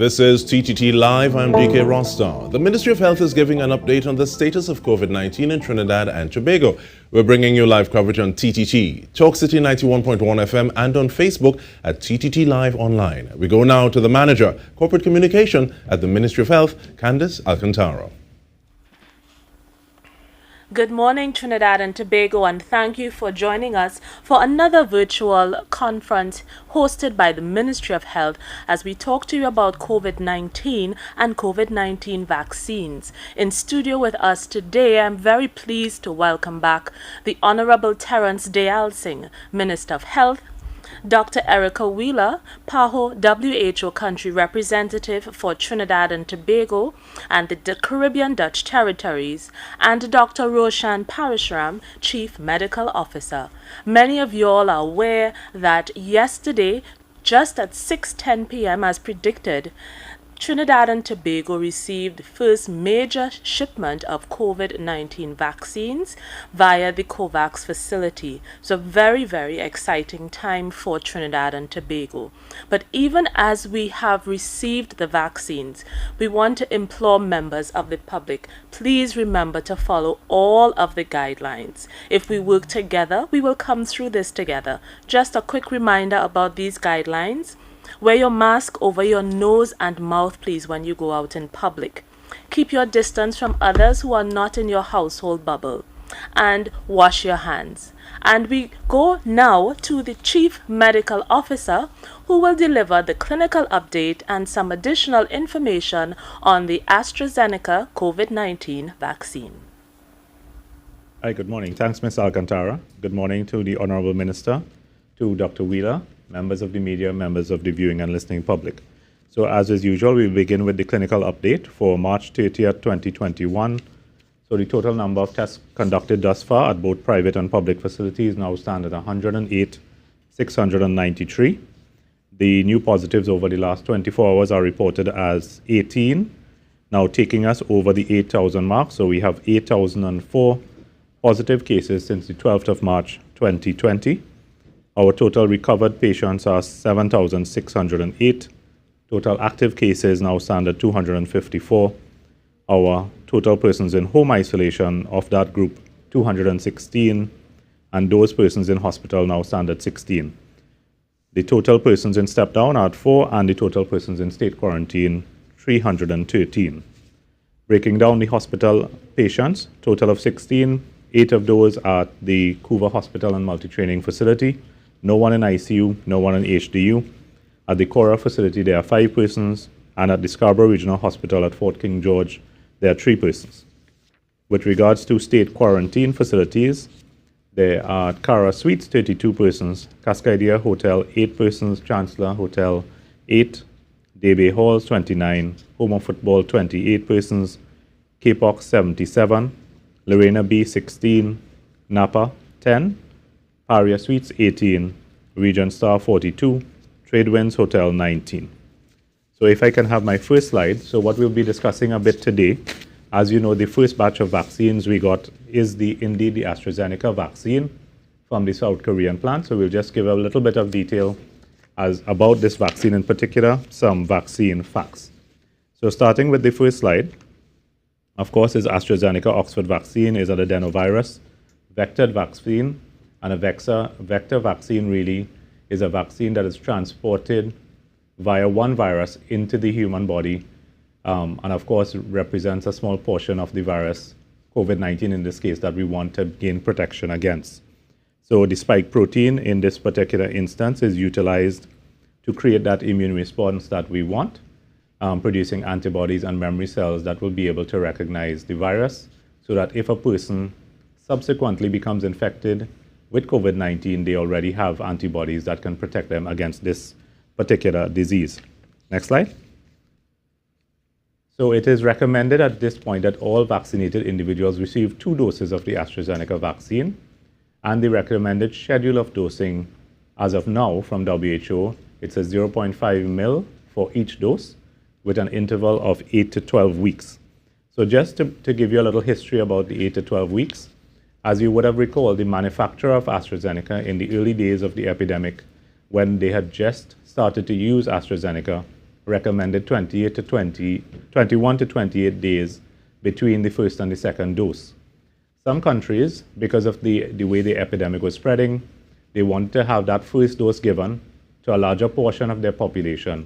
This is TTT Live. I'm DK Rostar. The Ministry of Health is giving an update on the status of COVID-19 in Trinidad and Tobago. We're bringing you live coverage on TTT, Talk City 91.1 FM, and on Facebook at TTT Live Online. We go now to the Manager, Corporate Communication at the Ministry of Health, Candice Alcantara. Good morning, Trinidad and Tobago, and thank you for joining us for another virtual conference hosted by the Ministry of Health as we talk to you about COVID-19 and COVID-19 vaccines. In studio with us today, I'm very pleased to welcome back the Honorable Terence Dayal Singh, Minister of Health, Dr. Erica Wheeler, PAHO WHO Country Representative for Trinidad and Tobago and the Caribbean Dutch Territories, and Dr. Roshan Parashram, Chief Medical Officer. Many of you all are aware that yesterday, just at 6:10 p.m. as predicted, Trinidad and Tobago received the first major shipment of COVID-19 vaccines via the COVAX facility. So very, very exciting time for Trinidad and Tobago. But even as we have received the vaccines, we want to implore members of the public, please remember to follow all of the guidelines. If we work together, we will come through this together. Just a quick reminder about these guidelines. Wear your mask over your nose and mouth, please, when you go out in public. Keep your distance from others who are not in your household bubble. And wash your hands. And we go now to the Chief Medical Officer, who will deliver the clinical update and some additional information on the AstraZeneca COVID-19 vaccine. Hi, good morning. Thanks, Ms. Alcantara. Good morning to the Honorable Minister, to Dr. Wheeler, members of the media, members of the viewing and listening public. So as is usual, we begin with the clinical update for March 30th, 2021. So the total number of tests conducted thus far at both private and public facilities now stand at 108,693. The new positives over the last 24 hours are reported as 18, now taking us over the 8,000 mark. So we have 8,004 positive cases since the 12th of March, 2020. Our total recovered patients are 7,608. Total active cases now stand at 254. Our total persons in home isolation of that group, 216. And those persons in hospital now stand at 16. The total persons in step down are at 4, and the total persons in state quarantine, 313. Breaking down the hospital patients, total of 16. 8 of those are at the Couva Hospital and Multi-Training Facility. No one in ICU, no one in HDU. At the Cora facility, there are 5 persons, and at the Scarborough Regional Hospital at Fort King George, there are 3 persons. With regards to state quarantine facilities, there are at Cara Suites, 32 persons, Cascadia Hotel, 8 persons, Chancellor Hotel, 8, Daybay Halls, 29, Home of Football, 28 persons, Capox, 77, Lorena B, 16, Napa, 10, Paria Suites, 18, Regent Star, 42, Tradewinds Hotel, 19. So if I can have my first slide. So what we'll be discussing a bit today, as you know, the first batch of vaccines we got is indeed the AstraZeneca vaccine from the South Korean plant. So we'll just give a little bit of detail about this vaccine in particular, some vaccine facts. So starting with the first slide, of course, is AstraZeneca Oxford vaccine is an adenovirus vectored vaccine. And a vector vaccine really is a vaccine that is transported via one virus into the human body, and of course represents a small portion of the virus, COVID-19 in this case, that we want to gain protection against. So the spike protein in this particular instance is utilized to create that immune response that we want, producing antibodies and memory cells that will be able to recognize the virus, so that if a person subsequently becomes infected with COVID-19, they already have antibodies that can protect them against this particular disease. Next slide. So it is recommended at this point that all vaccinated individuals receive 2 doses of the AstraZeneca vaccine, and the recommended schedule of dosing as of now from WHO, it's a 0.5 ml for each dose with an interval of 8 to 12 weeks. So just to give you a little history about the 8 to 12 weeks, as you would have recalled, the manufacturer of AstraZeneca in the early days of the epidemic, when they had just started to use AstraZeneca, recommended 21 to 28 days between the first and the second dose. Some countries, because of the way the epidemic was spreading, they wanted to have that first dose given to a larger portion of their population,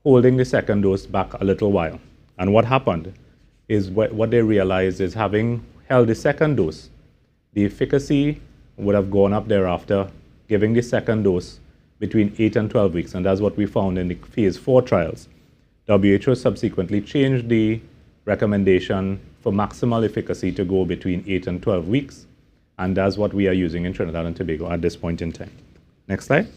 holding the second dose back a little while. And what happened is what they realized is, having held the second dose, the efficacy would have gone up thereafter, giving the second dose between 8 and 12 weeks. And that's what we found in the phase 4 trials. WHO subsequently changed the recommendation for maximal efficacy to go between 8 and 12 weeks. And that's what we are using in Trinidad and Tobago at this point in time. Next slide.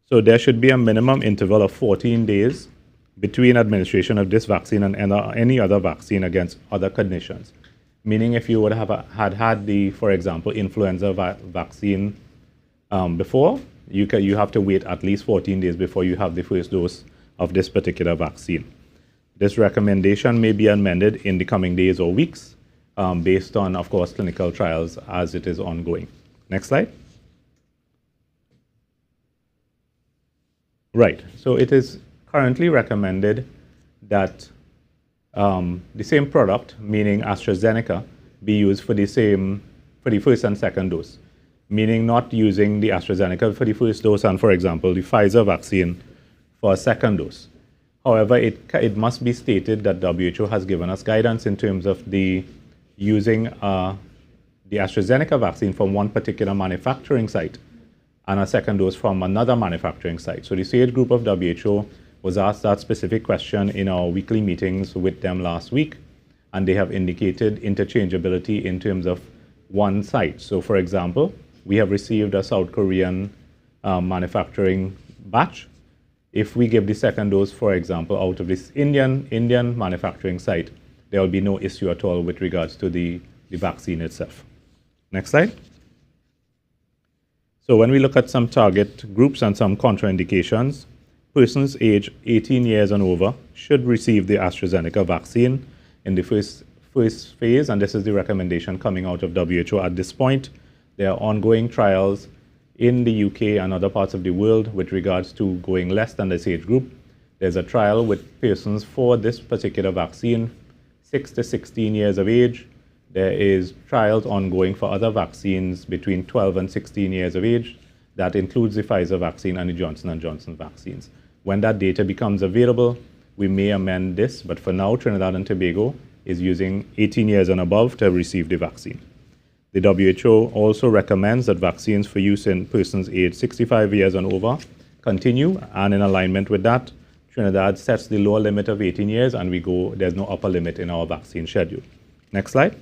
So there should be a minimum interval of 14 days between administration of this vaccine and any other vaccine against other conditions. Meaning, if you would have had the, for example, influenza vaccine before, you have to wait at least 14 days before you have the first dose of this particular vaccine. This recommendation may be amended in the coming days or weeks based on, of course, clinical trials as it is ongoing. Next slide. Right, so it is currently recommended that the same product, meaning AstraZeneca, be used for the first and second dose, meaning not using the AstraZeneca for the first dose and, for example, the Pfizer vaccine for a second dose. However, it must be stated that WHO has given us guidance in terms of using the AstraZeneca vaccine from one particular manufacturing site and a second dose from another manufacturing site. So the SAGE group of WHO was asked that specific question in our weekly meetings with them last week, and they have indicated interchangeability in terms of one site. So, for example, we have received a South Korean manufacturing batch. If we give the second dose, for example, out of this Indian manufacturing site, there will be no issue at all with regards to the vaccine itself. Next slide. So when we look at some target groups and some contraindications, persons aged 18 years and over should receive the AstraZeneca vaccine in the first phase, and this is the recommendation coming out of WHO at this point. There are ongoing trials in the UK and other parts of the world with regards to going less than this age group. There's a trial with persons for this particular vaccine, 6 to 16 years of age. There is trials ongoing for other vaccines between 12 and 16 years of age. That includes the Pfizer vaccine and the Johnson & Johnson vaccines. When that data becomes available, we may amend this, but for now, Trinidad and Tobago is using 18 years and above to receive the vaccine. The WHO also recommends that vaccines for use in persons aged 65 years and over continue, and in alignment with that, Trinidad sets the lower limit of 18 years, and there's no upper limit in our vaccine schedule. Next slide.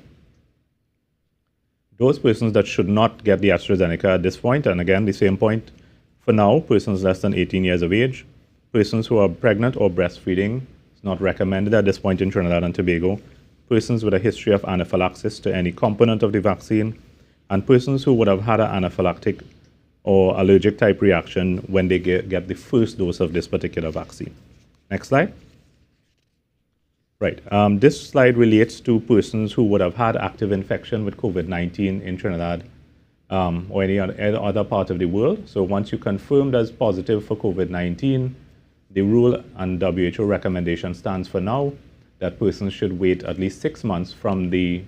Those persons that should not get the AstraZeneca at this point, and again, the same point for now, persons less than 18 years of age, persons who are pregnant or breastfeeding, it's not recommended at this point in Trinidad and Tobago, persons with a history of anaphylaxis to any component of the vaccine, and persons who would have had an anaphylactic or allergic type reaction when they get the first dose of this particular vaccine. Next slide. Right. This slide relates to persons who would have had active infection with COVID-19 in Trinidad or any other part of the world. So once you're confirmed as positive for COVID-19, the rule and WHO recommendation stands for now that persons should wait at least 6 months from the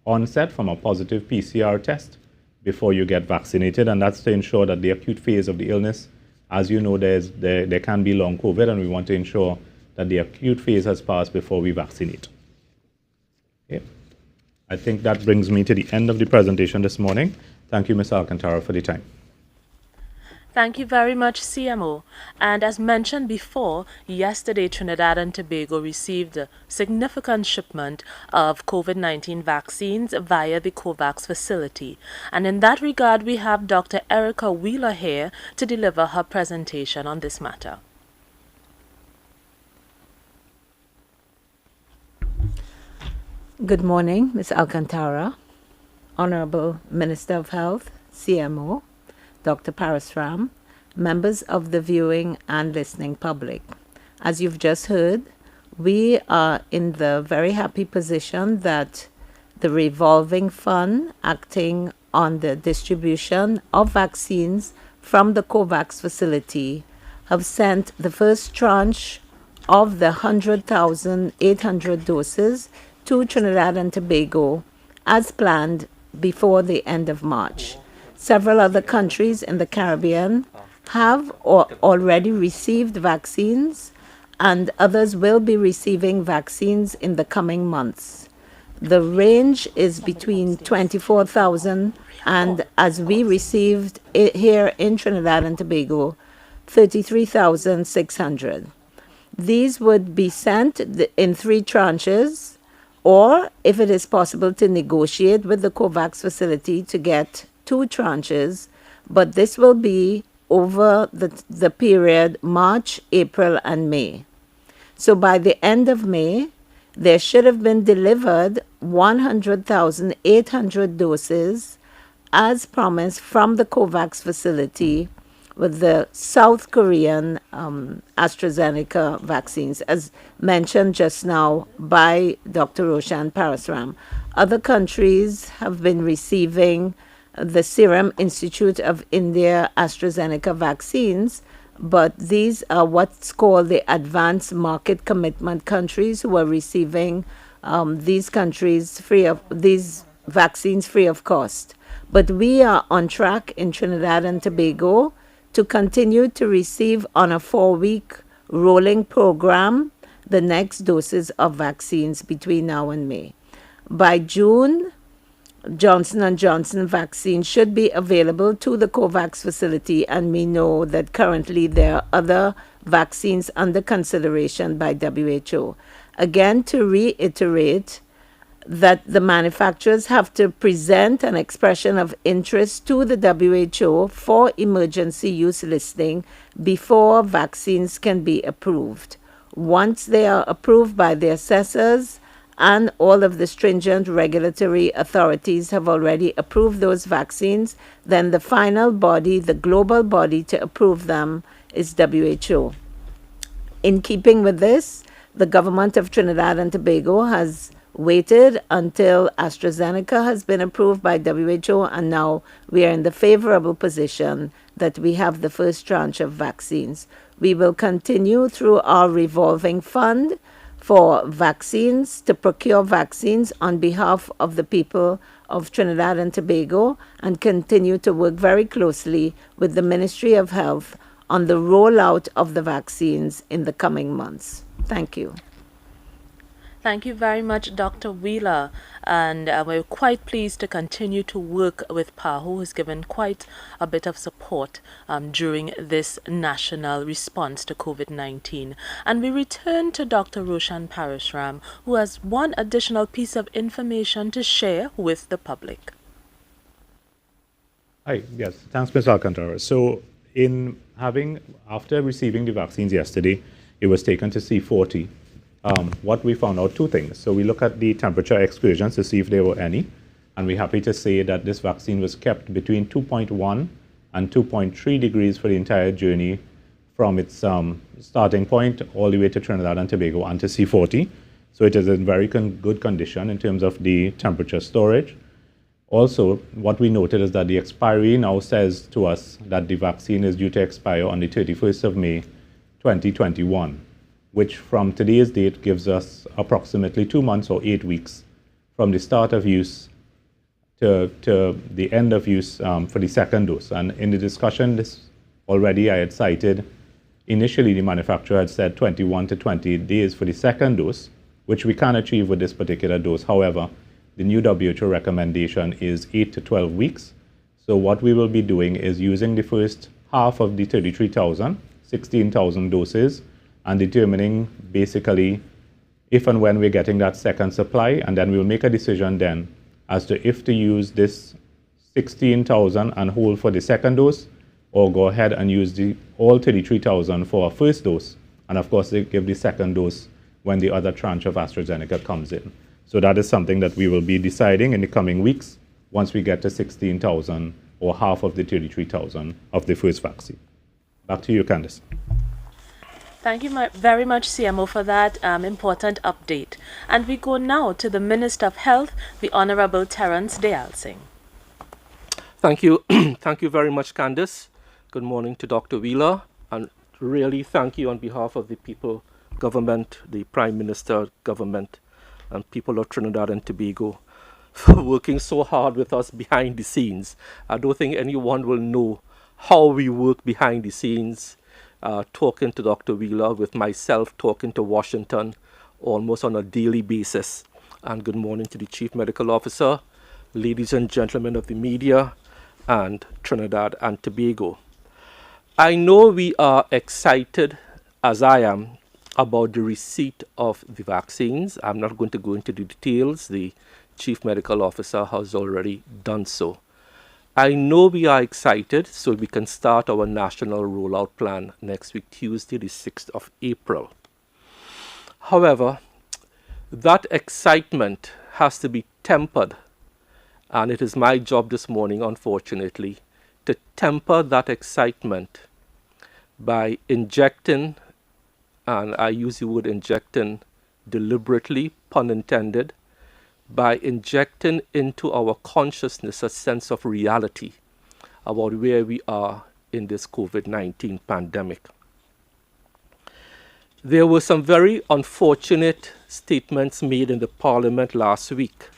onset from a positive PCR test before you get vaccinated. And that's to ensure that the acute phase of the illness, as you know, there can be long COVID, and we want to ensure that the acute phase has passed before we vaccinate. Okay. I think that brings me to the end of the presentation this morning. Thank you, Ms. Alcantara, for the time. Thank you very much, CMO. And as mentioned before, yesterday Trinidad and Tobago received a significant shipment of COVID-19 vaccines via the COVAX facility. And in that regard, we have Dr. Erica Wheeler here to deliver her presentation on this matter. Good morning, Ms. Alcantara, Honorable Minister of Health, CMO, Dr. Parasram, members of the viewing and listening public. As you've just heard, we are in the very happy position that the revolving fund acting on the distribution of vaccines from the COVAX facility have sent the first tranche of the 100,800 doses to Trinidad and Tobago as planned before the end of March. Several other countries in the Caribbean have already received vaccines, and others will be receiving vaccines in the coming months. The range is between 24,000 and, as we received it here in Trinidad and Tobago, 33,600. These would be sent in 3 tranches, or if it is possible to negotiate with the COVAX facility to get 2 tranches, but this will be over the period March, April, and May. So by the end of May, there should have been delivered 100,800 doses as promised from the COVAX facility with the South Korean AstraZeneca vaccines, as mentioned just now by Dr. Roshan Parasram. Other countries have been receiving the Serum Institute of India AstraZeneca vaccines, but these are what's called the advanced market commitment countries who are receiving these vaccines free of cost. But we are on track in Trinidad and Tobago to continue to receive on a 4-week rolling program the next doses of vaccines between now and May. By June, Johnson & Johnson vaccine should be available to the COVAX facility, and we know that currently there are other vaccines under consideration by WHO. Again, to reiterate that the manufacturers have to present an expression of interest to the WHO for emergency use listing before vaccines can be approved. Once they are approved by the assessors and all of the stringent regulatory authorities have already approved those vaccines, then the final body, the global body to approve them, is WHO. In keeping with this, the government of Trinidad and Tobago has waited until AstraZeneca has been approved by WHO, and now we are in the favorable position that we have the first tranche of vaccines. We will continue through our revolving fund for vaccines, to procure vaccines on behalf of the people of Trinidad and Tobago, and continue to work very closely with the Ministry of Health on the rollout of the vaccines in the coming months. Thank you. Thank you very much, Dr. Wheeler, and we're quite pleased to continue to work with PAHO, who has given quite a bit of support during this national response to COVID-19. And we return to Dr. Roshan Parasram, who has one additional piece of information to share with the public. Hi, yes, thanks, Ms. Alcantara. So, after receiving the vaccines yesterday, it was taken to C40. What we found out, 2 things. So we look at the temperature excursions to see if there were any, and we're happy to say that this vaccine was kept between 2.1 and 2.3 degrees for the entire journey from its starting point all the way to Trinidad and Tobago and to C40. So it is in very good condition in terms of the temperature storage. Also, what we noted is that the expiry now says to us that the vaccine is due to expire on the 31st of May, 2021. Which from today's date gives us approximately 2 months or 8 weeks from the start of use to the end of use for the second dose. And in the discussion already I had cited, initially the manufacturer had said 21 to 28 days for the second dose, which we can achieve with this particular dose. However, the new WHO recommendation is 8 to 12 weeks. So what we will be doing is using the first half of the 16,000 doses, and determining basically if and when we're getting that second supply, and then we'll make a decision then as to if to use this 16,000 and hold for the second dose, or go ahead and use all 33,000 for our first dose, and of course they give the second dose when the other tranche of AstraZeneca comes in. So that is something that we will be deciding in the coming weeks once we get to 16,000 or half of the 33,000 of the first vaccine. Back to you, Candice. Thank you very much, CMO, for that important update. And we go now to the Minister of Health, the Honorable Terence Dayal-Singh. Thank you. Thank you very much, Candice. Good morning to Dr. Wheeler and really thank you on behalf of the people, government, the Prime Minister, government, and people of Trinidad and Tobago for working so hard with us behind the scenes. I don't think anyone will know how we work behind the scenes, talking to Dr. Wheeler, with myself talking to Washington almost on a daily basis. And good morning to the Chief Medical Officer, ladies and gentlemen of the media, and Trinidad and Tobago. I know we are excited, as I am, about the receipt of the vaccines. I'm not going to go into the details. The Chief Medical Officer has already done so. I know we are excited so we can start our national rollout plan next week, Tuesday, the 6th of April. However, that excitement has to be tempered, and it is my job this morning, unfortunately, to temper that excitement by injecting, and I use the word injecting deliberately, pun intended, by injecting into our consciousness a sense of reality about where we are in this COVID-19 pandemic. There were some very unfortunate statements made in the Parliament last week,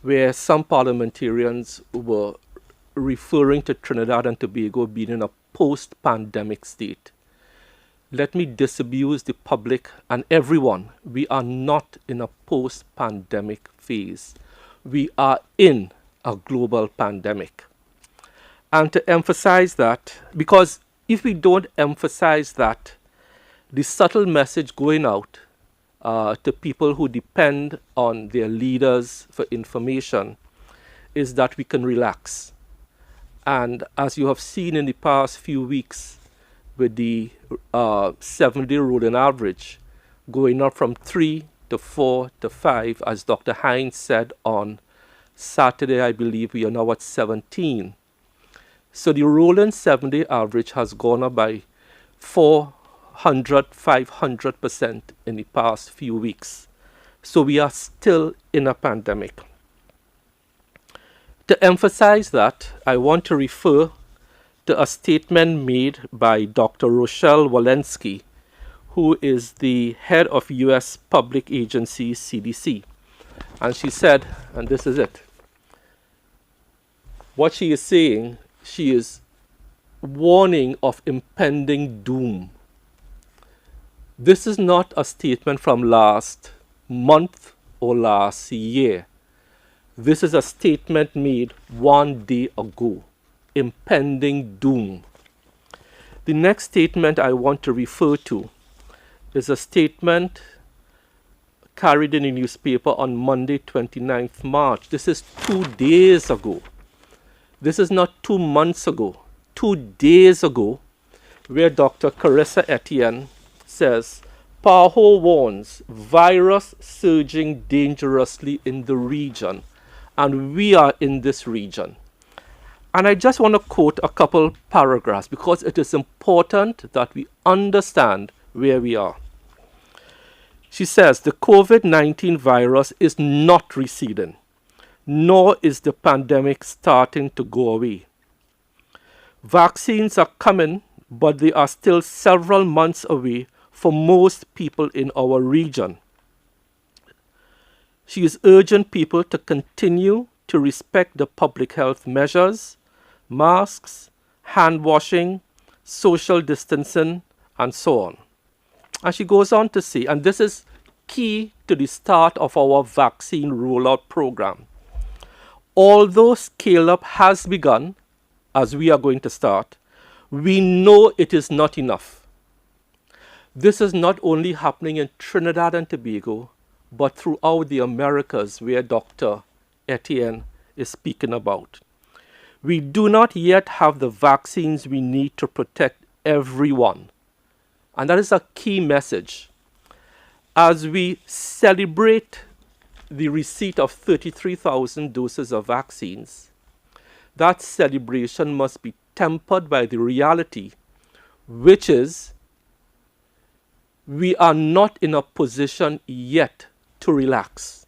where some parliamentarians were referring to Trinidad and Tobago being in a post-pandemic state. Let me disabuse the public and everyone. We are not in a post-pandemic phase. We are in a global pandemic. And to emphasize that, because if we don't emphasize that, the subtle message going out to people who depend on their leaders for information is that we can relax. And as you have seen in the past few weeks, with the 7-day rolling average going up from 3 to 4 to 5, as Dr. Hines said on Saturday, I believe we are now at 17. So the rolling 7-day average has gone up by 500% in the past few weeks. So we are still in a pandemic. To emphasize that, I want to refer to a statement made by Dr. Rochelle Walensky, who is the head of U.S. public agency CDC. And she said, and this is it, what she is saying, she is warning of impending doom. This is not a statement from last month or last year. This is a statement made 1 day ago. Impending doom. The next statement I want to refer to is a statement carried in a newspaper on Monday, 29th March. This is 2 days ago. This is not 2 months ago. 2 days ago, where Dr. Carissa Etienne says, PAHO warns virus surging dangerously in the region, and we are in this region. And I just want to quote a couple paragraphs because it is important that we understand where we are. She says, the COVID-19 virus is not receding, nor is the pandemic starting to go away. Vaccines are coming, but they are still several months away for most people in our region. She is urging people to continue to respect the public health measures, masks, hand washing, social distancing, and so on. And she goes on to say, and this is key to the start of our vaccine rollout program. Although scale-up has begun, as we are going to start, we know it is not enough. This is not only happening in Trinidad and Tobago, but throughout the Americas, where Dr. Etienne is speaking about. We do not yet have the vaccines we need to protect everyone. And that is a key message. As we celebrate the receipt of 33,000 doses of vaccines, that celebration must be tempered by the reality, which is we are not in a position yet to relax.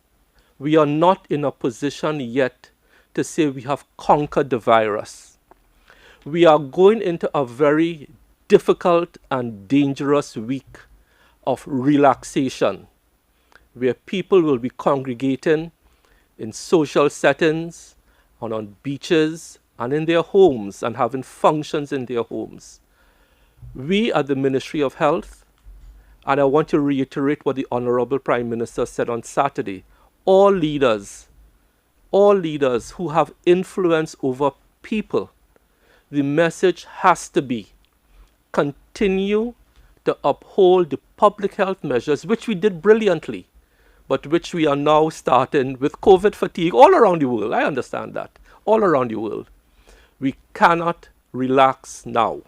We are not in a position yet to say we have conquered the virus. We are going into a very difficult and dangerous week of relaxation, where people will be congregating in social settings and on beaches and in their homes and having functions in their homes. We at the Ministry of Health, and I want to reiterate what the Honorable Prime Minister said on Saturday, all leaders who have influence over people, the message has to be continue to uphold the public health measures, which we did brilliantly, but which we are now starting with COVID fatigue all around the world. I understand that, all around the world. We cannot relax now.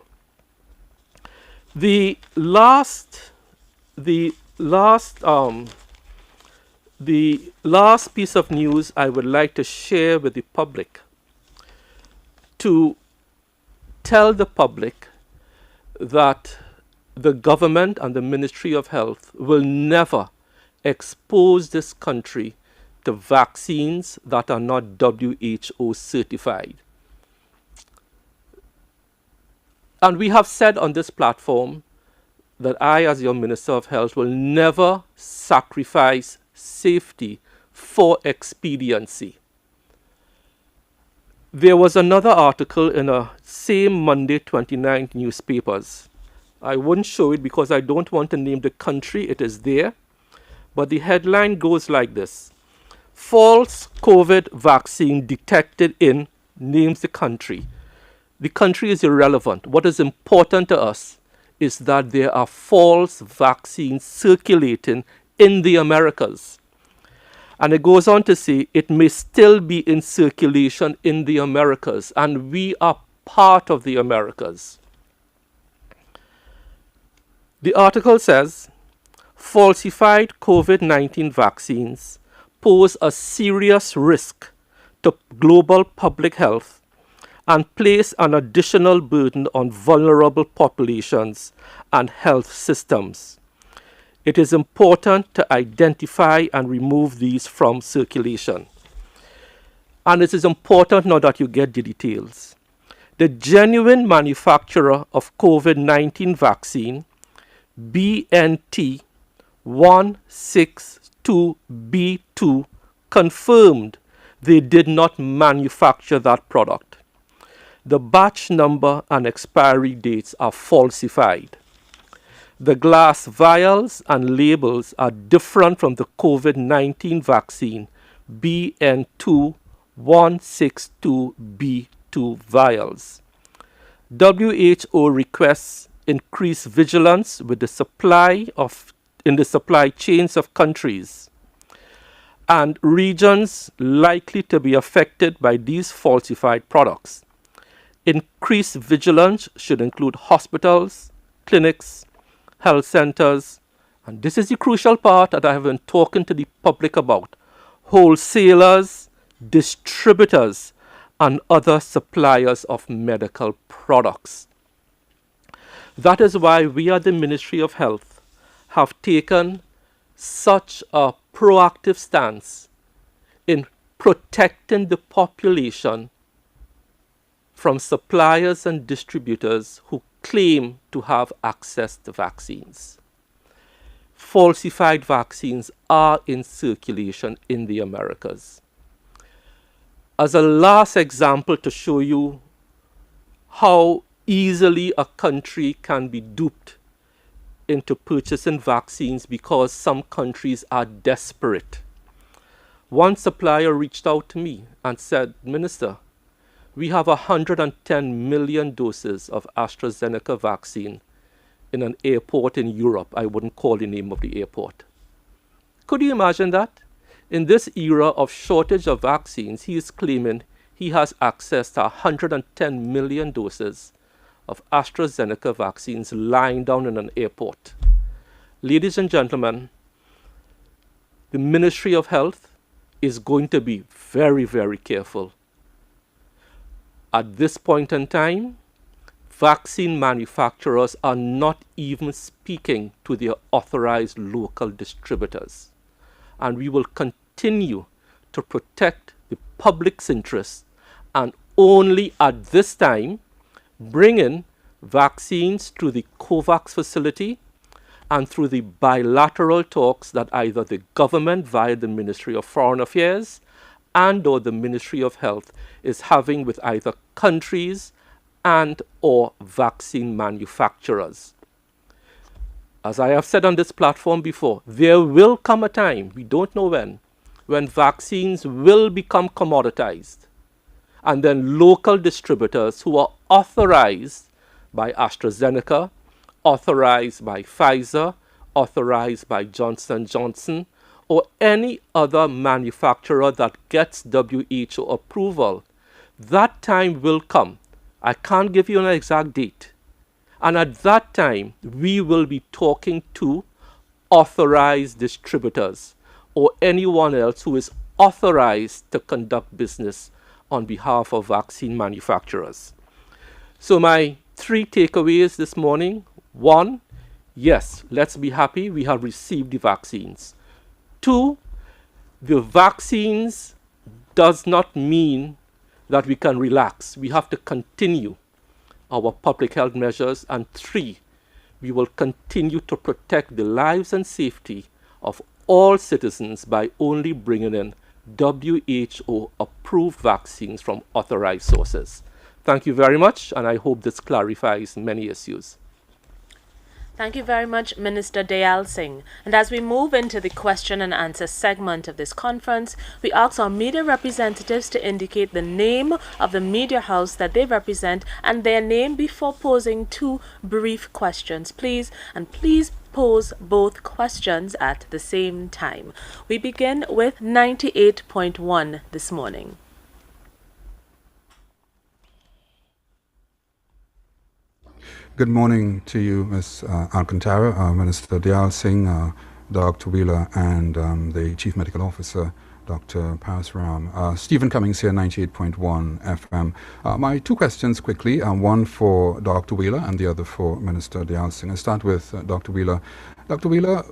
The last piece of news I would like to share with the public, to tell the public that the government and the Ministry of Health will never expose this country to vaccines that are not WHO certified. And we have said on this platform that I, as your Minister of Health, will never sacrifice safety for expediency. There was another article in a same Monday 29th newspapers. I wouldn't show it because I don't want to name the country. It is there. But the headline goes like this: false COVID vaccine detected in, names the country. The country is irrelevant. What is important to us is that there are false vaccines circulating in the Americas. And it goes on to say it may still be in circulation in the Americas, and we are part of the Americas. The article says, falsified COVID-19 vaccines pose a serious risk to global public health and place an additional burden on vulnerable populations and health systems. It is important to identify and remove these from circulation. And it is important now that you get the details. The genuine manufacturer of COVID-19 vaccine, BNT 162B2, confirmed they did not manufacture that product. The batch number and expiry dates are falsified. The glass vials and labels are different from the COVID-19 vaccine BN2 162B2 vials. WHO requests increased vigilance with the supply in the supply chains of countries and regions likely to be affected by these falsified products. Increased vigilance should include hospitals, clinics, health centers, and this is the crucial part that I have been talking to the public about: wholesalers, distributors, and other suppliers of medical products. That is why we at the Ministry of Health have taken such a proactive stance in protecting the population from suppliers and distributors who claim to have access to vaccines. Falsified vaccines are in circulation in the Americas. As a last example to show you how easily a country can be duped into purchasing vaccines because some countries are desperate. One supplier reached out to me and said, "Minister, we have 110 million doses of AstraZeneca vaccine in an airport in Europe." I wouldn't call the name of the airport. Could you imagine that? In this era of shortage of vaccines, he is claiming he has access to 110 million doses of AstraZeneca vaccines lying down in an airport. Ladies and gentlemen, the Ministry of Health is going to be very, very careful. At this point in time, vaccine manufacturers are not even speaking to their authorized local distributors. And we will continue to protect the public's interests and only at this time bring in vaccines through the COVAX facility and through the bilateral talks that either the government via the Ministry of Foreign Affairs and or the Ministry of Health is having with either countries and or vaccine manufacturers. As I have said on this platform before, there will come a time, we don't know when vaccines will become commoditized. And then local distributors who are authorized by AstraZeneca, authorized by Pfizer, authorized by Johnson & Johnson, or any other manufacturer that gets WHO approval, that time will come. I can't give you an exact date. And at that time, we will be talking to authorized distributors or anyone else who is authorized to conduct business on behalf of vaccine manufacturers. So my 3 takeaways this morning. 1, yes, let's be happy we have received the vaccines. 2, the vaccines does not mean that we can relax. We have to continue our public health measures. And 3, we will continue to protect the lives and safety of all citizens by only bringing in WHO-approved vaccines from authorized sources. Thank you very much, and I hope this clarifies many issues. Thank you very much, Minister Dayal Singh. And as we move into the question and answer segment of this conference, we ask our media representatives to indicate the name of the media house that they represent and their name before posing 2 brief questions, please. And please pose both questions at the same time. We begin with 98.1 this morning. Good morning to you, Ms. Alcantara, Minister Dayal Singh, Dr. Wheeler, and the Chief Medical Officer, Dr. Parasram. Stephen Cummings here, 98.1 FM. My 2 questions quickly, one for Dr. Wheeler and the other for Minister Dayal Singh. I'll start with Dr. Wheeler. Dr. Wheeler,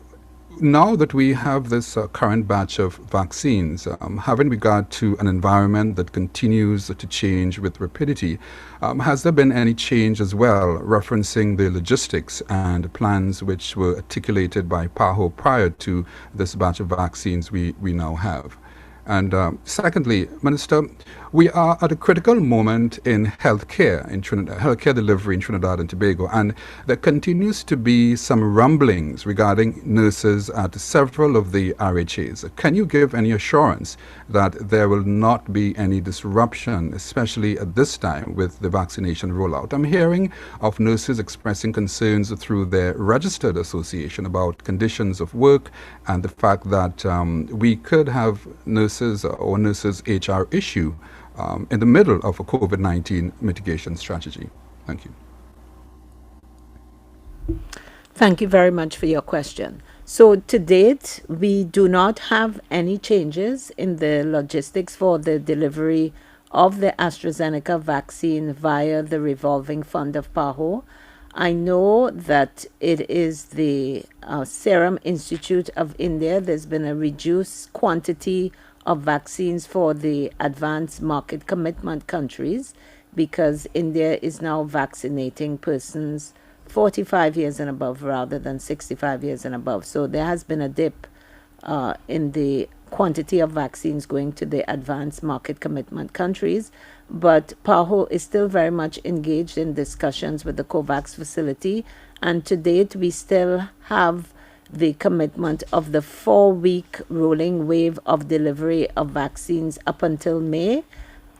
now that we have this current batch of vaccines, having regard to an environment that continues to change with rapidity, has there been any change as well, referencing the logistics and plans which were articulated by PAHO prior to this batch of vaccines we now have? And secondly, Minister, we are at a critical moment in healthcare delivery in Trinidad and Tobago, and there continues to be some rumblings regarding nurses at several of the RHAs. Can you give any assurance that there will not be any disruption, especially at this time with the vaccination rollout? I'm hearing of nurses expressing concerns through their registered association about conditions of work and the fact that we could have nurses or nurses' HR issue in the middle of a COVID-19 mitigation strategy. Thank you. Thank you very much for your question. So to date, we do not have any changes in the logistics for the delivery of the AstraZeneca vaccine via the revolving fund of PAHO. I know that it is the Serum Institute of India. There's been a reduced quantity of vaccines for the advanced market commitment countries because India is now vaccinating persons 45 years and above rather than 65 years and above. So there has been a dip in the quantity of vaccines going to the advanced market commitment countries. But PAHO is still very much engaged in discussions with the COVAX facility. And to date, we still have the commitment of the 4-week rolling wave of delivery of vaccines up until May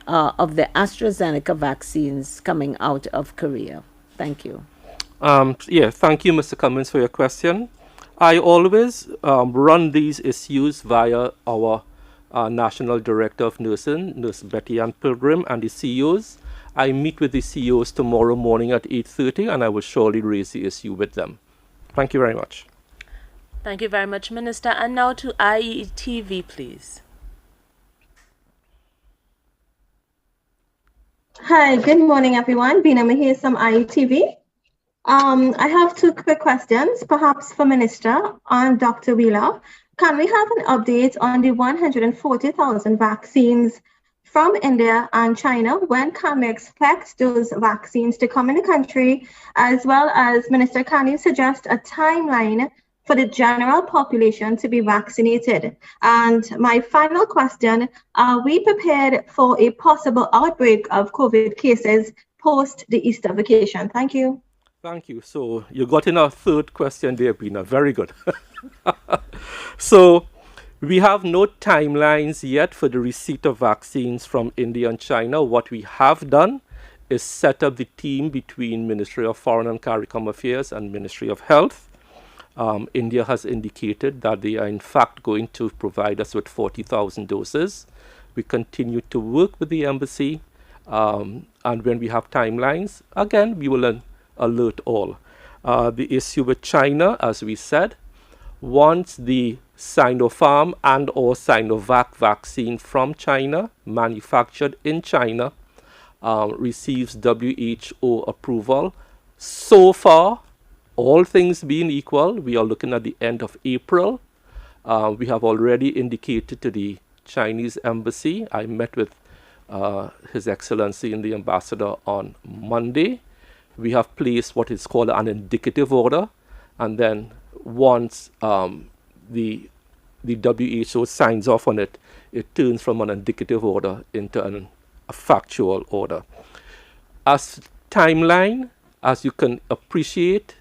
of the AstraZeneca vaccines coming out of Korea. Thank you. Thank you, Mr. Cummins, for your question. I always run these issues via our National Director of Nursing, Nurse Betty Ann Pilgrim, and the CEOs. I meet with the CEOs tomorrow morning at 8:30, and I will surely raise the issue with them. Thank you very much. Thank you very much, Minister. And now to IETV, please. Hi, good morning, everyone. Bina Mahir from IETV. I have 2 quick questions, perhaps for Minister and Dr. Wheeler. Can we have an update on the 140,000 vaccines from India and China? When can we expect those vaccines to come in the country? As well as, Minister, can you suggest a timeline for the general population to be vaccinated? And my final question, are we prepared for a possible outbreak of COVID cases post the Easter vacation? Thank you. Thank you. So you got in our third question there, Bina. Very good. So we have no timelines yet for the receipt of vaccines from India and China. What we have done is set up the team between Ministry of Foreign and CARICOM Affairs and Ministry of Health. India has indicated that they are in fact going to provide us with 40,000 doses. We continue to work with the embassy, and when we have timelines, again, we will alert all. The issue with China, as we said, once the Sinopharm and or Sinovac vaccine from China, manufactured in China, receives WHO approval, so far, all things being equal, we are looking at the end of April. We have already indicated to the Chinese embassy. I met with His Excellency and the ambassador on Monday. We have placed what is called an indicative order, and then once the WHO signs off on it, it turns from an indicative order into a factual order. As timeline, as you can appreciate,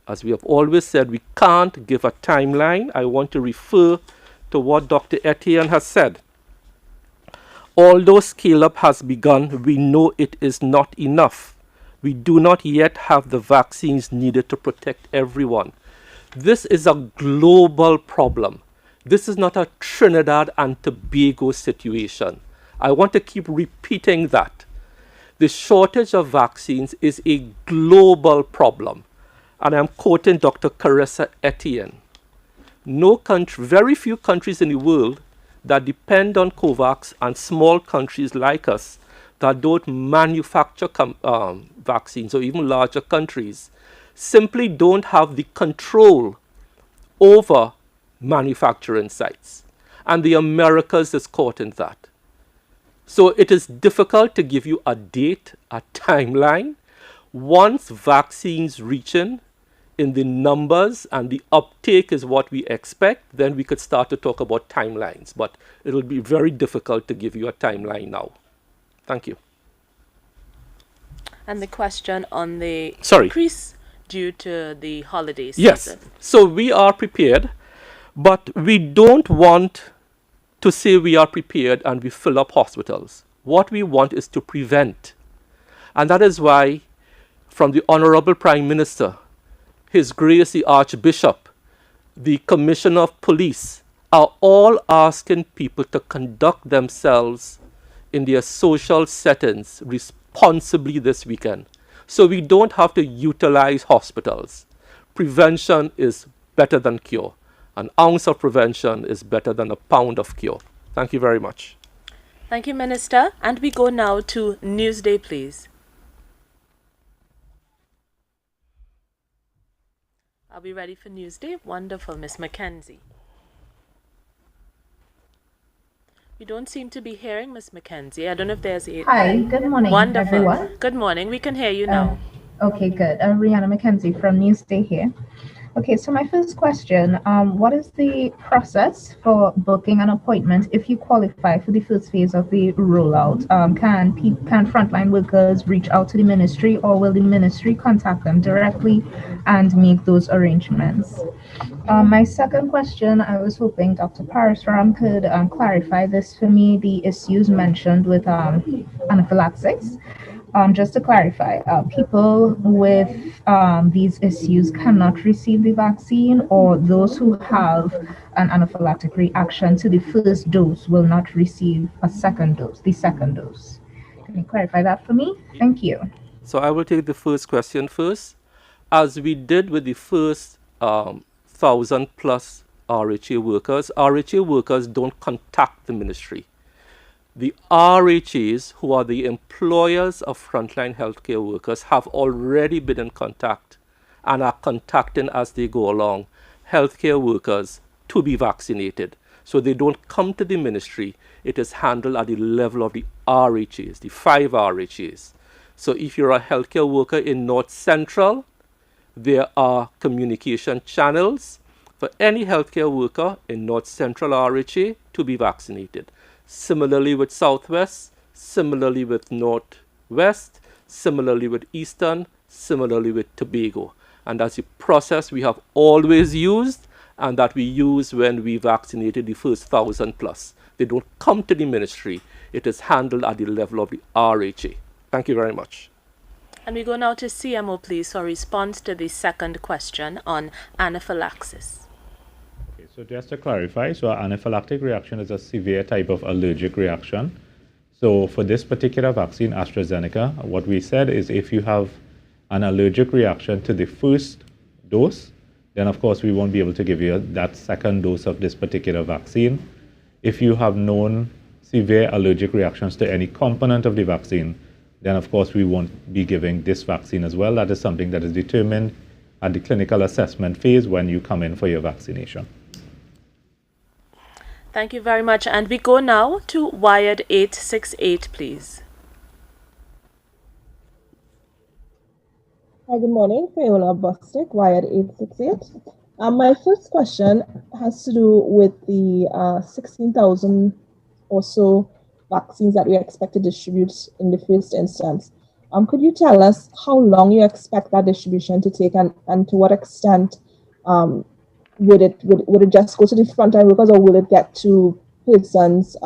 as we have always said, we can't give a timeline. I want to refer to what Dr. Etienne has said. Although scale-up has begun, we know it is not enough. We do not yet have the vaccines needed to protect everyone. This is a global problem. This is not a Trinidad and Tobago situation. I want to keep repeating that. The shortage of vaccines is a global problem. And I'm quoting Dr. Carissa Etienne. No country, very few countries in the world that depend on COVAX, and small countries like us that don't manufacture vaccines, or even larger countries, simply don't have the control over manufacturing sites. And the Americas is caught in that. So it is difficult to give you a date, a timeline. Once vaccines reaching in the numbers and the uptake is what we expect, then we could start to talk about timelines. But it'll be very difficult to give you a timeline now. Thank you. And the question on the Sorry. increase due to the holiday season. Yes. So we are prepared, but we don't want to say we are prepared and we fill up hospitals. What we want is to prevent. And that is why, from the Honorable Prime Minister, His Grace the Archbishop, the Commissioner of Police, are all asking people to conduct themselves in their social settings responsibly this weekend. So we don't have to utilize hospitals. Prevention is better than cure. An ounce of prevention is better than a pound of cure. Thank you very much. Thank you, Minister. And we go now to Newsday, please. Are we ready for Newsday? Wonderful, Miss Mackenzie. We don't seem to be hearing Miss Mackenzie. I don't know if there's a... Hi, good morning, Wonderful. everyone. Good morning. We can hear you now. Okay, good. Rihanna Mackenzie from Newsday here. Okay, so my first question, what is the process for booking an appointment if you qualify for the first phase of the rollout? Can frontline workers reach out to the ministry, or will the ministry contact them directly and make those arrangements? My second question, I was hoping Dr. Parasram could clarify this for me, the issues mentioned with anaphylaxis. Just to clarify, people with these issues cannot receive the vaccine, or those who have an anaphylactic reaction to the first dose will not receive the second dose. Can you clarify that for me? Thank you. So I will take the first question first. As we did with the first 1,000 plus RHA workers don't contact the ministry. The RHAs, who are the employers of frontline healthcare workers, have already been in contact and are contacting as they go along healthcare workers to be vaccinated. So they don't come to the ministry. It is handled at the level of the RHAs, the 5 RHAs. So if you're a healthcare worker in North Central, there are communication channels for any healthcare worker in North Central RHA to be vaccinated. Similarly with Southwest, similarly with Northwest, similarly with Eastern, similarly with Tobago. And that's a process we have always used and that we use when we vaccinated the first 1,000 plus. They don't come to the ministry. It is handled at the level of the RHA. Thank you very much. And we go now to CMO, please, for response to the second question on anaphylaxis. Okay, so just to clarify, so anaphylactic reaction is a severe type of allergic reaction. So for this particular vaccine, AstraZeneca, what we said is if you have an allergic reaction to the first dose, then of course we won't be able to give you that second dose of this particular vaccine. If you have known severe allergic reactions to any component of the vaccine, then of course we won't be giving this vaccine as well. That is something that is determined at the clinical assessment phase when you come in for your vaccination. Thank you very much. And we go now to Wired 868, please. Hi, good morning. Paola Bostic, Wired 868. My first question has to do with the 16,000 or so vaccines that we expect to distribute in the first instance. Could you tell us how long you expect that distribution to take and to what extent would it just go to the frontline workers, or will it get to persons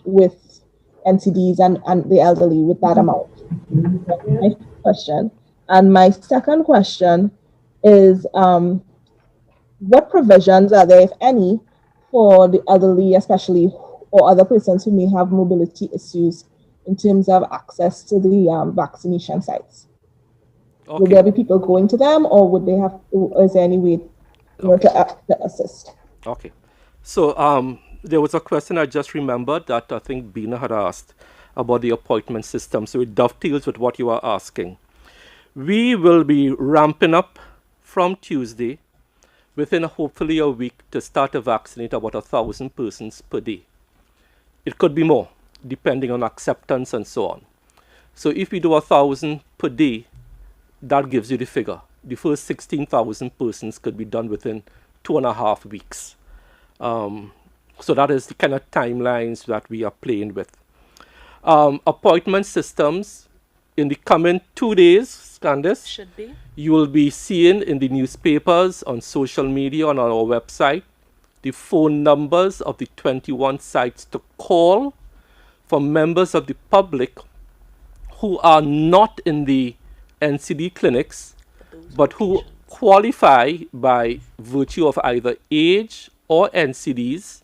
with NCDs and the elderly with that amount? That's my first question. And my second question is, what provisions are there, if any, for the elderly especially, or other persons who may have mobility issues in terms of access to the vaccination sites? Okay. Will there be people going to them, or would they have? Is there any way to assist? Okay. So there was a question I just remembered that I think Bina had asked about the appointment system. So it dovetails with what you are asking. We will be ramping up from Tuesday within hopefully a week to start to vaccinate about 1,000 persons per day. It could be more, depending on acceptance and so on. So if we do 1,000 per day, that gives you the figure. The first 16,000 persons could be done within 2.5 weeks. So that is the kind of timelines that we are playing with. Appointment systems, in the coming 2 days, Candice, should be. You will be seeing in the newspapers, on social media, on our website, the phone numbers of the 21 sites to call for members of the public who are not in the NCD clinics, but who qualify by virtue of either age or NCDs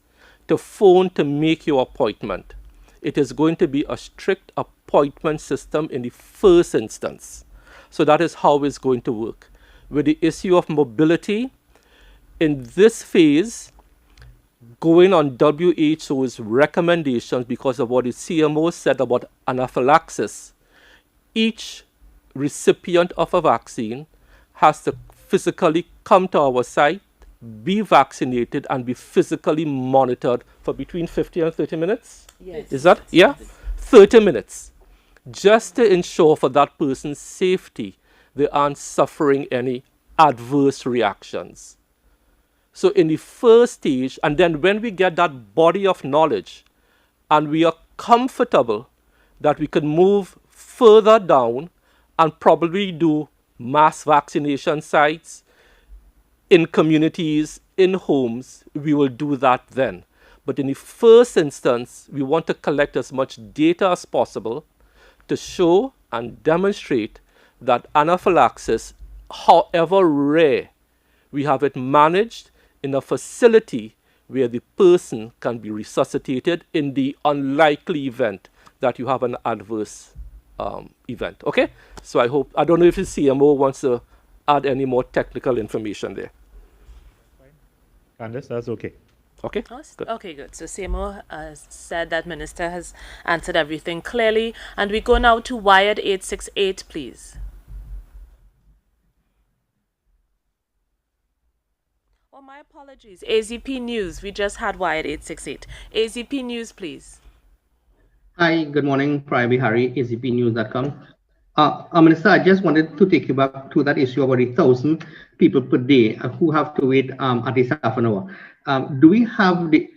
to phone to make your appointment. It is going to be a strict appointment system in the first instance. So that is how it's going to work. With the issue of mobility, in this phase, going on WHO's recommendations because of what the CMO said about anaphylaxis, each recipient of a vaccine has to physically come to our site, be vaccinated, and be physically monitored for between 50 and 30 minutes. Yes. Is that? Yeah? 30 minutes. Just to ensure for that person's safety, they aren't suffering any adverse reactions. So in the first stage, and then when we get that body of knowledge and we are comfortable that we can move further down and probably do mass vaccination sites in communities, in homes, we will do that then. But in the first instance, we want to collect as much data as possible to show and demonstrate that anaphylaxis, however rare, we have it managed in a facility where the person can be resuscitated in the unlikely event that you have an adverse event. Okay? So I don't know if the CMO wants to add any more technical information there. Candice, that's okay. Okay. Good. Okay, good. So CMO said that Minister has answered everything clearly. And we go now to Wired 868, please. my apologies. AZP News. We just had Wired 868. AZP News, please. Hi, good morning. Priya Bihari, azpnews.com. Minister, I just wanted to take you back to that issue about 1,000 people per day who have to wait at least half an hour. Do we have the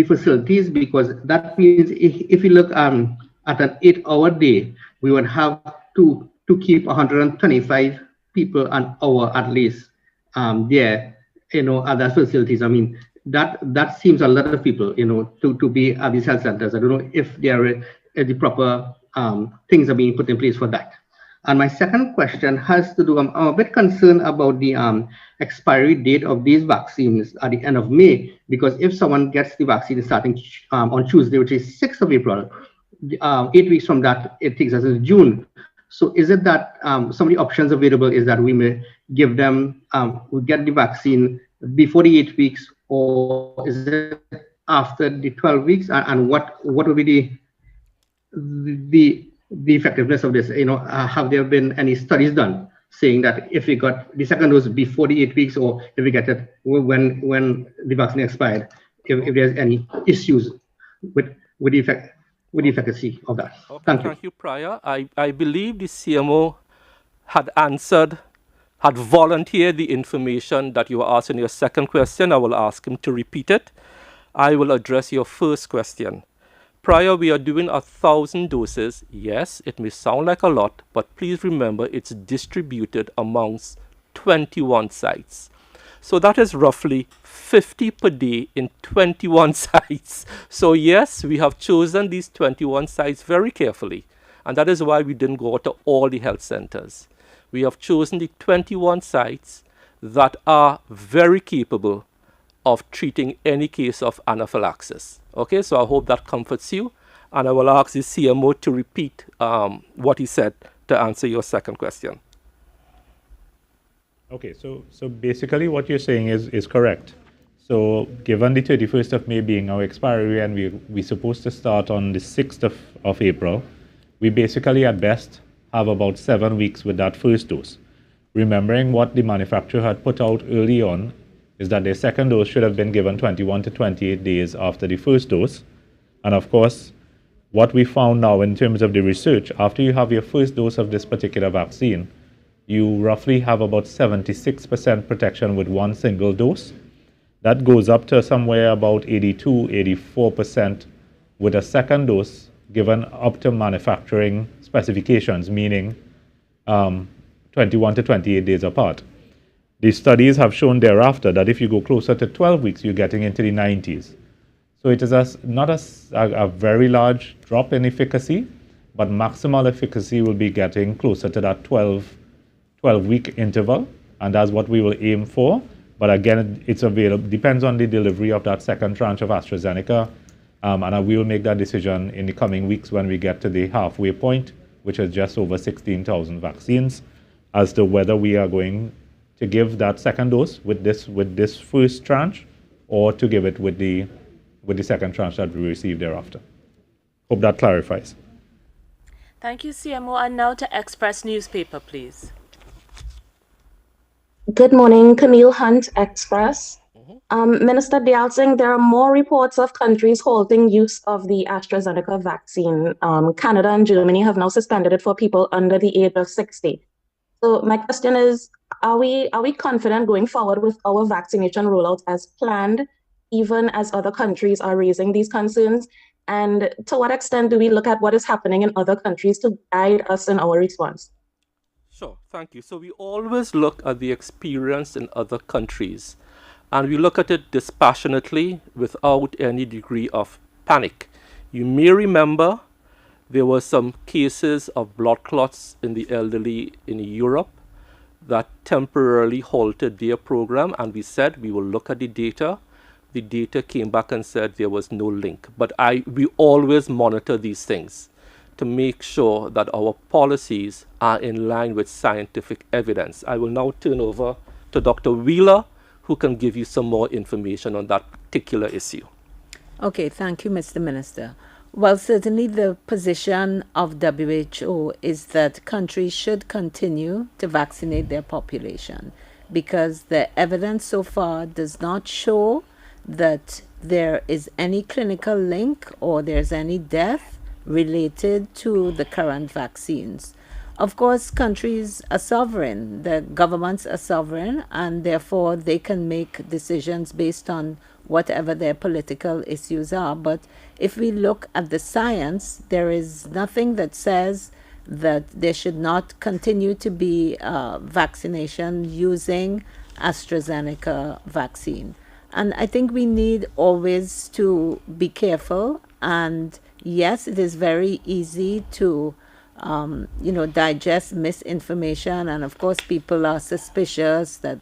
facilities? Because that means if you look at an 8-hour day, we would have to keep 125 people an hour at least there, at that facilities. I mean, that seems a lot of people, to be at these health centers. I don't know if there are the proper things are being put in place for that. And my second question has to do, I'm a bit concerned about the expiry date of these vaccines at the end of May, because if someone gets the vaccine starting on Tuesday, which is 6th of April, 8 weeks from that, it takes us to June. So is it that some of the options available is that we may give them, we get the vaccine before the 8 weeks, or is it after the 12 weeks? And what would be the effectiveness of this? Have there been any studies done saying that if we got the second dose before the 8 weeks, or if we get it when the vaccine expired, if there's any issues with the efficacy of that? Okay, Thank you. Thank you, Priya. I believe the CMO had volunteered the information that you were asked in your second question. I will ask him to repeat it. I will address your first question. Prior, we are doing 1,000 doses. Yes, it may sound like a lot, but please remember it's distributed amongst 21 sites. So that is roughly 50 per day in 21 sites. So yes, we have chosen these 21 sites very carefully. And that is why we didn't go to all the health centers. We have chosen the 21 sites that are very capable of treating any case of anaphylaxis. Okay, so I hope that comforts you. And I will ask the CMO to repeat what he said to answer your second question. Okay, so basically what you're saying is correct. So given the 31st of May being our expiry and we're supposed to start on the 6th of April, we basically at best have about 7 weeks with that first dose. Remembering what the manufacturer had put out early on is that their second dose should have been given 21 to 28 days after the first dose. And of course, what we found now in terms of the research, after you have your first dose of this particular vaccine, you roughly have about 76% protection with one single dose. That goes up to somewhere about 84% with a second dose given up to manufacturing specifications, meaning 21 to 28 days apart. The studies have shown thereafter that if you go closer to 12 weeks, you're getting into the 90s. So it is not a very large drop in efficacy, but maximal efficacy will be getting closer to that 12-week interval, and that's what we will aim for. But again, it's available, depends on the delivery of that second tranche of AstraZeneca, and I will make that decision in the coming weeks when we get to the halfway point, which is just over 16,000 vaccines, as to whether we are going to give that second dose with this first tranche, or to give it with the second tranche that we receive thereafter. Hope that clarifies. Thank you, CMO. And now to Express newspaper, please. Good morning, Camille Hunt, Express. Minister Dayal Singh, there are more reports of countries halting use of the AstraZeneca vaccine. Canada and Germany have now suspended it for people under the age of 60. So my question is, are we confident going forward with our vaccination rollout as planned, even as other countries are raising these concerns? And to what extent do we look at what is happening in other countries to guide us in our response? Sure, thank you. So we always look at the experience in other countries, and we look at it dispassionately without any degree of panic. You may remember there were some cases of blood clots in the elderly in Europe that temporarily halted their program, and we said we will look at the data. The data came back and said there was no link. But we always monitor these things to make sure that our policies are in line with scientific evidence. I will now turn over to Dr. Wheeler, who can give you some more information on that particular issue. Okay, thank you, Mr. Minister. Well, certainly the position of WHO is that countries should continue to vaccinate their population. because the evidence so far does not show that there is any clinical link or there's any death related to the current vaccines. Of course, countries are sovereign, the governments are sovereign, and therefore they can make decisions based on whatever their political issues are. But if we look at the science, there is nothing that says that there should not continue to be vaccination using AstraZeneca vaccine. And I think we need always to be careful. And yes, it is very easy to digest misinformation. And of course, people are suspicious that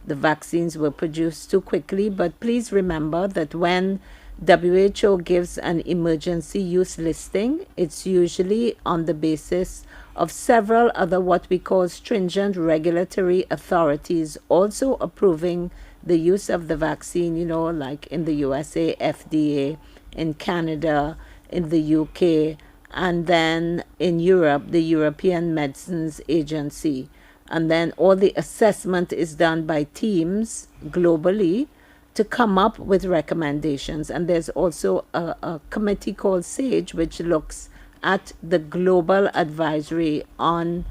the vaccines were produced too quickly. But please remember that when WHO gives an emergency use listing, it's usually on the basis of several other what we call stringent regulatory authorities also approving the use of the vaccine, like in the USA, FDA, in Canada, in the UK, and then in Europe, the European Medicines Agency. And then all the assessment is done by teams globally to come up with recommendations. And there's also a committee called SAGE, which looks at the global advisory on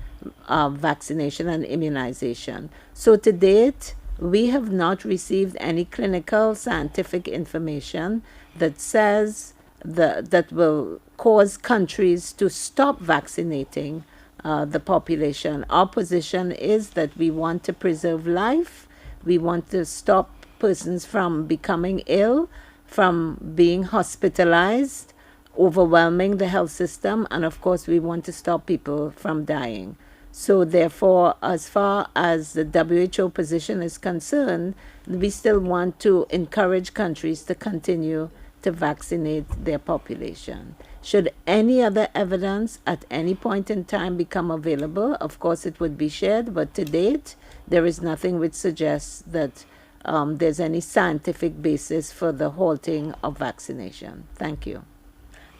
vaccination and immunization. So to date, we have not received any clinical scientific information that says that will cause countries to stop vaccinating the population. Our position is that we want to preserve life. We want to stop persons from becoming ill, from being hospitalized, overwhelming the health system, and of course we want to stop people from dying. So therefore, as far as the WHO position is concerned, we still want to encourage countries to continue to vaccinate their population. Should any other evidence at any point in time become available, of course it would be shared, but to date, there is nothing which suggests that there's any scientific basis for the halting of vaccination. Thank you.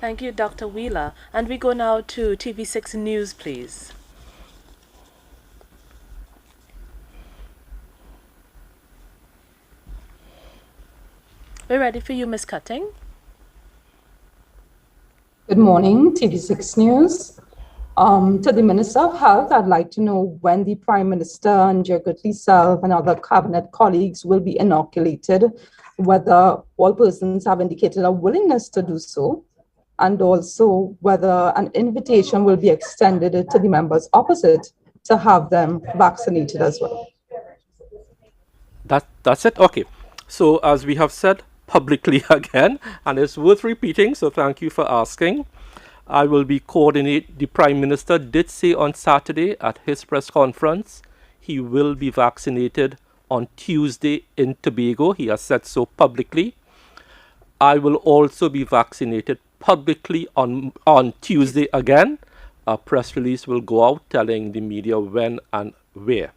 Thank you, Dr. Wheeler. And we go now to TV6 News, please. We're ready for you, Ms. Cutting. Good morning, TV6 News. To the Minister of Health, I'd like to know when the Prime Minister and Jagruti Self and other cabinet colleagues will be inoculated, whether all persons have indicated a willingness to do so, and also whether an invitation will be extended to the members opposite to have them vaccinated as well. That's it? Okay. So as we have said publicly again, and it's worth repeating, so thank you for asking. I will be coordinating. The Prime Minister did say on Saturday at his press conference he will be vaccinated on Tuesday in Tobago. He has said so publicly. I will also be vaccinated publicly on Tuesday again. A press release will go out telling the media when and where.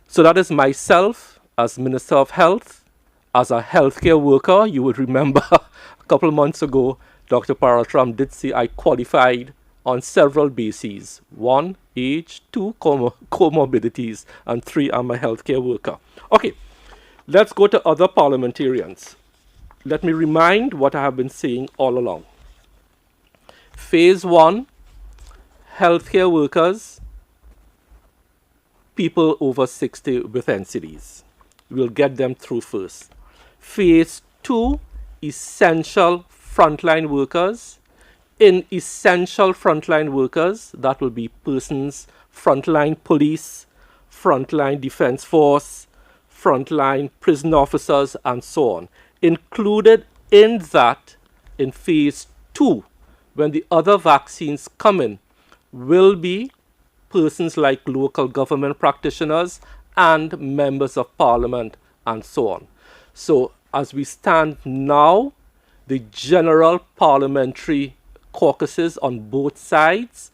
So that is myself as Minister of Health. As a healthcare worker, you would remember a couple of months ago, Dr. Parasram did say I qualified on several bases. 1, age, 2, comorbidities, and 3, I'm a healthcare worker. Okay, let's go to other parliamentarians. Let me remind what I have been saying all along. Phase 1, healthcare workers, people over 60 with NCDs. We'll get them through first. Phase 2, essential frontline workers. In essential frontline workers, that will be persons, frontline police, frontline defense force, frontline prison officers, and so on. Included in that, in phase 2, when the other vaccines come in, will be persons like local government practitioners and members of parliament and so on. So as we stand now, the general parliamentary caucuses on both sides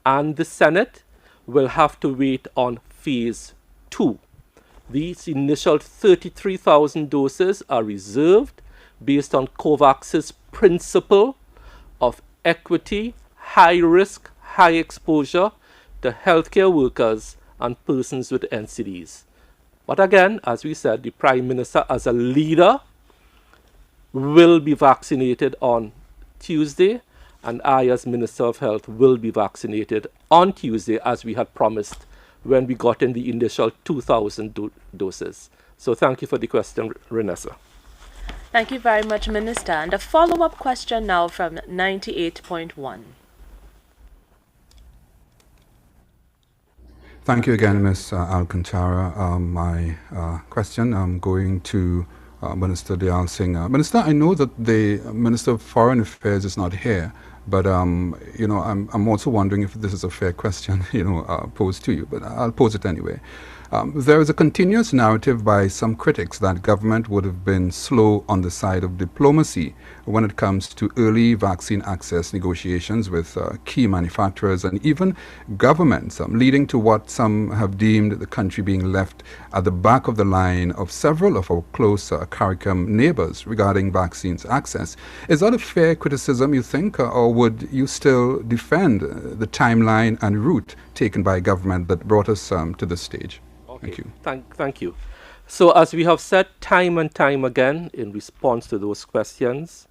and the Senate will have to wait on phase 2. These initial 33,000 doses are reserved based on COVAX's principle of equity, high risk, high exposure to healthcare workers and persons with NCDs. But again, as we said, the Prime Minister as a leader will be vaccinated on Tuesday, and I as Minister of Health will be vaccinated on Tuesday as we had promised when we got in the initial 2,000 doses. So thank you for the question, Renessa. Thank you very much, Minister. And a follow-up question now from 98.1. Thank you again, Ms. Alcantara. My question, I'm going to Minister Dayal Singh. Minister, I know that the Minister of Foreign Affairs is not here, but I'm also wondering if this is a fair question, posed to you, but I'll pose it anyway. There is a continuous narrative by some critics that government would have been slow on the side of diplomacy when it comes to early vaccine access negotiations with key manufacturers and even governments, leading to what some have deemed the country being left at the back of the line of several of our close CARICOM neighbors regarding vaccines access. Is that a fair criticism, you think, or would you still defend the timeline and route taken by government that brought us to this stage? Thank you. Thank you. So as we have said time and time again in response to those questions,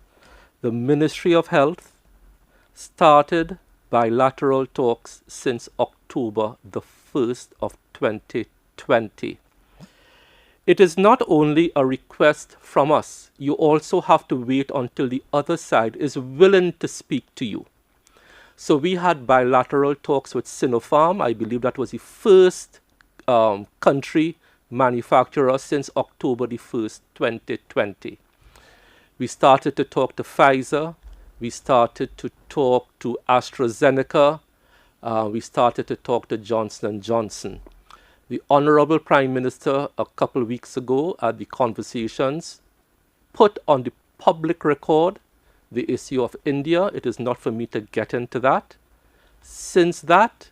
the Ministry of Health started bilateral talks since October the 1st of 2020. It is not only a request from us, you also have to wait until the other side is willing to speak to you. So we had bilateral talks with Sinopharm. I believe that was the first country manufacturer since October the 1st, 2020. We started to talk to Pfizer. We started to talk to AstraZeneca. We started to talk to Johnson & Johnson. The Honorable Prime Minister a couple of weeks ago at the conversations put on the public record the issue of India. It is not for me to get into that. Since that,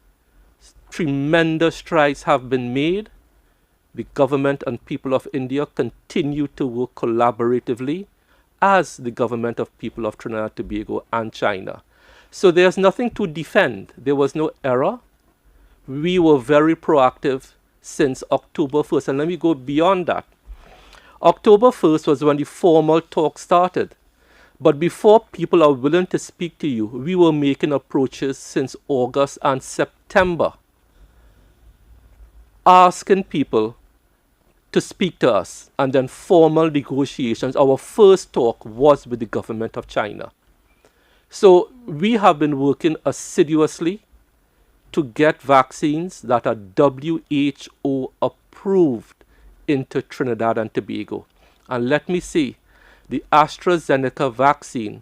tremendous strides have been made. The government and people of India continue to work collaboratively as the government of people of Trinidad, Tobago and China. So there's nothing to defend. There was no error. We were very proactive since October 1st. And let me go beyond that. October 1st was when the formal talk started. But before people are willing to speak to you, we were making approaches since August and September, asking people to speak to us, and then formal negotiations. Our first talk was with the government of China. So we have been working assiduously to get vaccines that are WHO approved into Trinidad and Tobago. And let me say, the AstraZeneca vaccine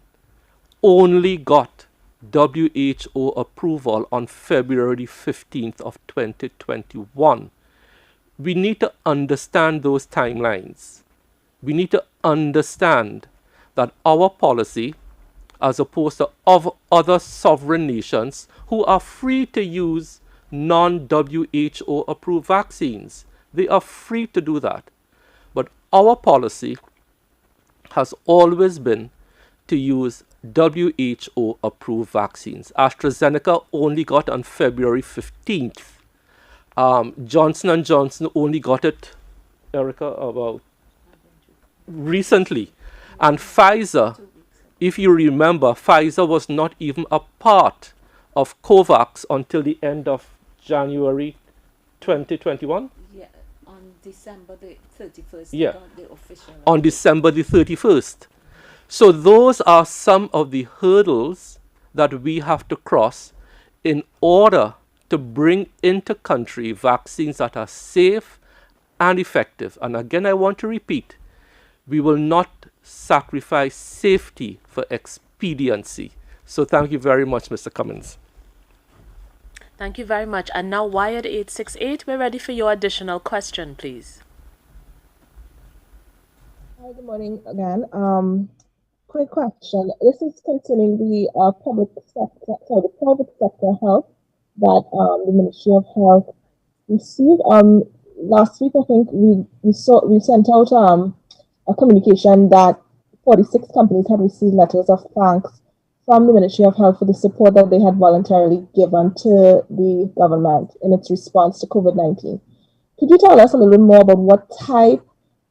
only got WHO approval on February 15th of 2021. We need to understand those timelines. We need to understand that our policy, as opposed to other sovereign nations who are free to use non-WHO approved vaccines, they are free to do that. But our policy has always been to use WHO approved vaccines. AstraZeneca only got on February 15th. Johnson & Johnson only got it, Erica, about recently. And Pfizer, if you remember, Pfizer was not even a part of COVAX until the end of January 2021. Yeah, on December the 31st. Yeah, The official on December the 31st. So those are some of the hurdles that we have to cross in order to bring into country vaccines that are safe and effective. And again, I want to repeat, we will not sacrifice safety for expediency. So thank you very much, Mr. Cummins. Thank you very much. And now, Wired 868, we're ready for your additional question, please. Hi, good morning again. Quick question. This is concerning the the private sector health that the Ministry of Health received. Last week, I think we sent out a communication that 46 companies had received letters of thanks from the Ministry of Health for the support that they had voluntarily given to the government in its response to COVID-19. Could you tell us a little bit more about what type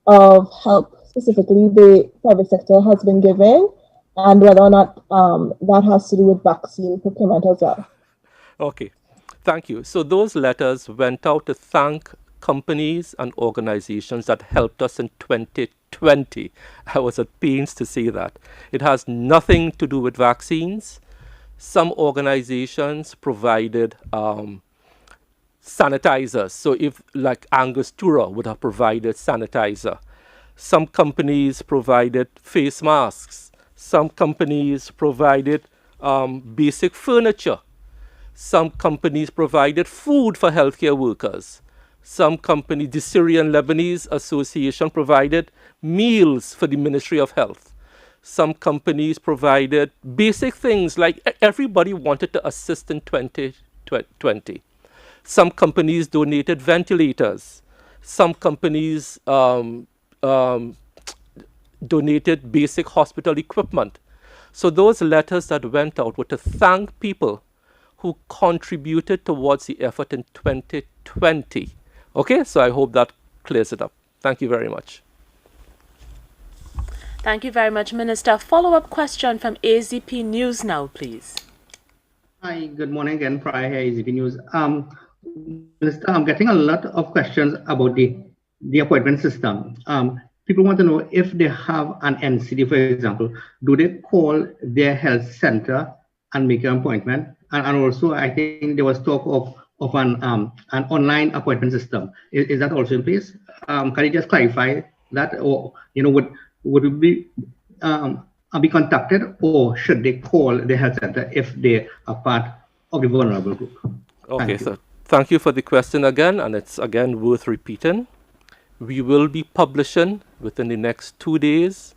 of help specifically the private sector has been giving, and whether or not that has to do with vaccine procurement as well? Okay, thank you. So those letters went out to thank companies and organizations that helped us in 2020. I was at pains to say that. It has nothing to do with vaccines. Some organizations provided sanitizers. So if like Angostura would have provided sanitizer. Some companies provided face masks. Some companies provided basic furniture. Some companies provided food for healthcare workers. Some companies, the Syrian Lebanese Association, provided meals for the Ministry of Health. Some companies provided basic things like everybody wanted to assist in 2020. Some companies donated ventilators. Some companies donated basic hospital equipment. So those letters that went out were to thank people who contributed towards the effort in 2020. Okay, so I hope that clears it up. Thank you very much. Thank you very much, Minister. Follow-up question from AZP News now, please. Hi, good morning again, Prior here, AZP News. Minister, I'm getting a lot of questions about the appointment system. People want to know if they have an NCD, for example, do they call their health center and make an appointment? And also, I think there was talk of an online appointment system. Is that also in place? Can you just clarify that, or would it be contacted, or should they call the health center if they are part of the vulnerable group? Okay, so thank you for the question again, and it's again worth repeating. We will be publishing within the next 2 days.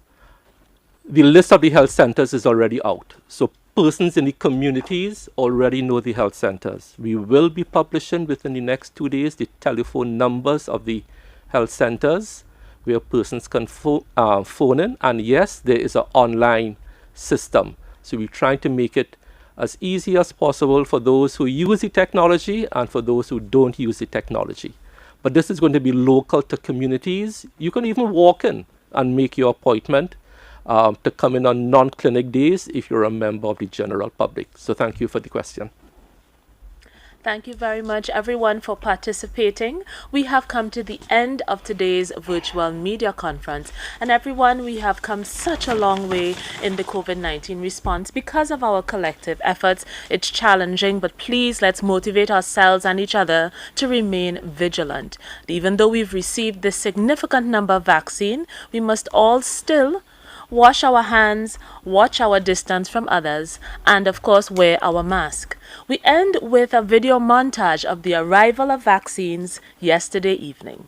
The list of the health centers is already out. So persons in the communities already know the health centers. We will be publishing within the next 2 days the telephone numbers of the health centers where persons can phone in. And yes, there is an online system. So we're trying to make it as easy as possible for those who use the technology and for those who don't use the technology. But this is going to be local to communities. You can even walk in and make your appointment to come in on non-clinic days if you're a member of the general public. So thank you for the question. Thank you very much, everyone, for participating. We have come to the end of today's virtual media conference. And everyone, we have come such a long way in the COVID-19 response because of our collective efforts. It's challenging, but please let's motivate ourselves and each other to remain vigilant. Even though we've received this significant number of vaccine, we must all still wash our hands, watch our distance from others, and of course wear our mask. We end with a video montage of the arrival of vaccines yesterday evening.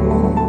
you.